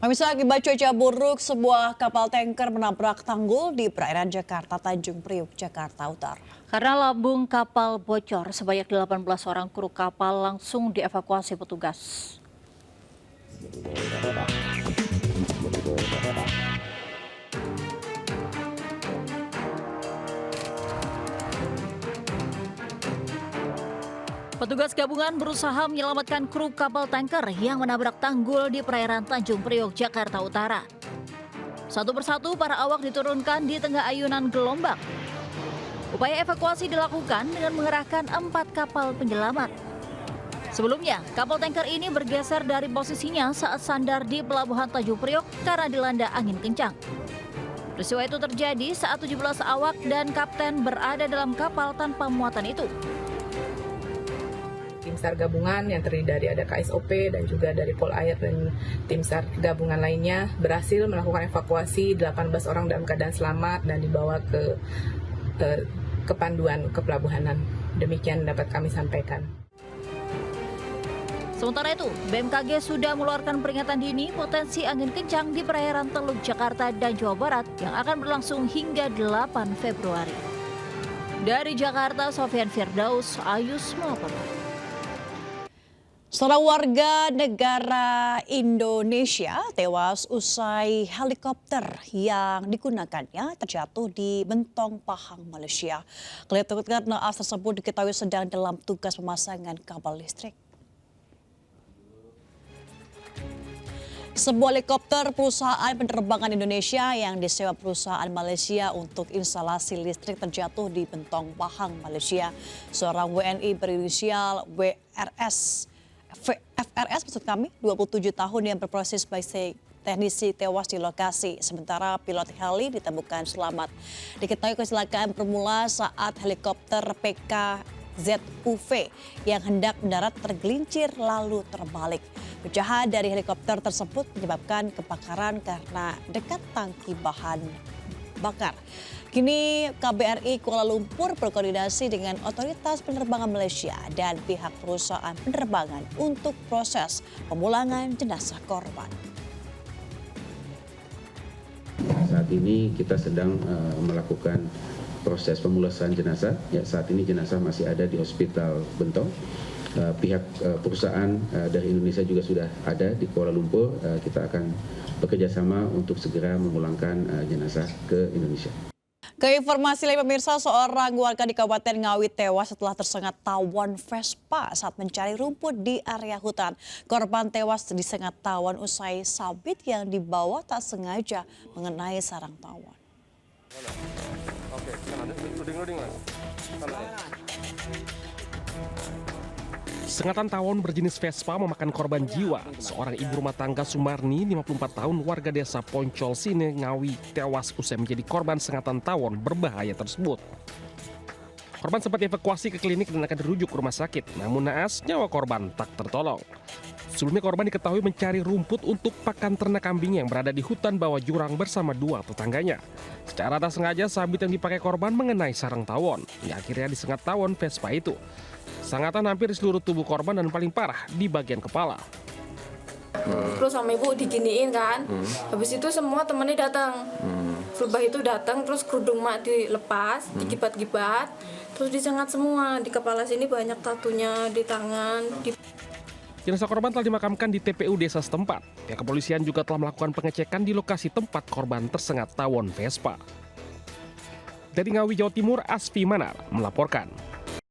Pemirsa, akibat cuaca buruk, sebuah kapal tanker menabrak tanggul di perairan Jakarta Tanjung Priok, Jakarta Utara. Karena lambung kapal bocor, sebanyak 18 orang kru kapal langsung dievakuasi petugas. Petugas gabungan berusaha menyelamatkan kru kapal tanker yang menabrak tanggul di perairan Tanjung Priok, Jakarta Utara. Satu persatu para awak diturunkan di tengah ayunan gelombang. Upaya evakuasi dilakukan dengan mengerahkan 4 kapal penyelamat. Sebelumnya, kapal tanker ini bergeser dari posisinya saat sandar di pelabuhan Tanjung Priok karena dilanda angin kencang. Peristiwa itu terjadi saat 17 awak dan kapten berada dalam kapal tanpa muatan itu. Tim SAR gabungan yang terdiri dari ada KSOP dan juga dari Polair dan tim SAR gabungan lainnya berhasil melakukan evakuasi 18 orang dalam keadaan selamat dan dibawa ke panduan kepelabuhanan. Demikian dapat kami sampaikan. Sementara itu, BMKG sudah mengeluarkan peringatan dini potensi angin kencang di perairan Teluk Jakarta dan Jawa Barat yang akan berlangsung hingga 8 Februari. Dari Jakarta, Sofian Firdaus, Ayus melaporkan. Seorang warga negara Indonesia tewas usai helikopter yang digunakannya terjatuh di Bentong Pahang, Malaysia. Kelihatan naas tersebut diketahui sedang dalam tugas pemasangan kabel listrik. Sebuah helikopter perusahaan penerbangan Indonesia yang disewa perusahaan Malaysia untuk instalasi listrik terjatuh di Bentong Pahang, Malaysia. Seorang WNI berinisial FRS 27 tahun yang berproses sebagai teknisi tewas di lokasi. Sementara pilot heli ditemukan selamat. Diketahui kecelakaan bermula saat helikopter PKZUV yang hendak mendarat tergelincir lalu terbalik. Pecahan dari helikopter tersebut menyebabkan kebakaran karena dekat tangki bahan bakar. Kini KBRI Kuala Lumpur berkoordinasi dengan otoritas penerbangan Malaysia dan pihak perusahaan penerbangan untuk proses pemulangan jenazah korban. Saat ini kita sedang melakukan proses pemulasan jenazah. Ya, saat ini jenazah masih ada di Hospital Bentong. Pihak perusahaan dari Indonesia juga sudah ada di Kuala Lumpur. Kita akan bekerja sama untuk segera memulangkan jenazah ke Indonesia. Ke informasi lain pemirsa, seorang warga di Kabupaten Ngawi tewas setelah tersengat tawon Vespa saat mencari rumput di area hutan. Korban tewas disengat tawon usai sabit yang dibawa tak sengaja mengenai sarang tawon. Oke, loading mas. Sengatan tawon berjenis Vespa memakan korban jiwa. Seorang ibu rumah tangga Sumarni, 54 tahun, warga desa Poncol Sine, Ngawi, tewas usai menjadi korban sengatan tawon berbahaya tersebut. Korban sempat dievakuasi ke klinik dan akan dirujuk ke rumah sakit, namun naas nyawa korban tak tertolong. Sebelumnya korban diketahui mencari rumput untuk pakan ternak kambing yang berada di hutan bawah jurang bersama 2 tetangganya. Secara tak sengaja sabit yang dipakai korban mengenai sarang tawon, yang akhirnya disengat tawon Vespa itu. Sengatan hampir di seluruh tubuh korban dan paling parah di bagian kepala. Terus sama ibu diginiin kan, habis itu semua temennya datang. Rubah itu datang, terus kerudung mak dilepas, digibat-gibat, terus disengat semua. Di kepala sini banyak tatunya, di tangan. Jenazah korban telah dimakamkan di TPU desa setempat. Pihak kepolisian juga telah melakukan pengecekan di lokasi tempat korban tersengat tawon Vespa. Dari Ngawi, Jawa Timur, Asfi Manar melaporkan.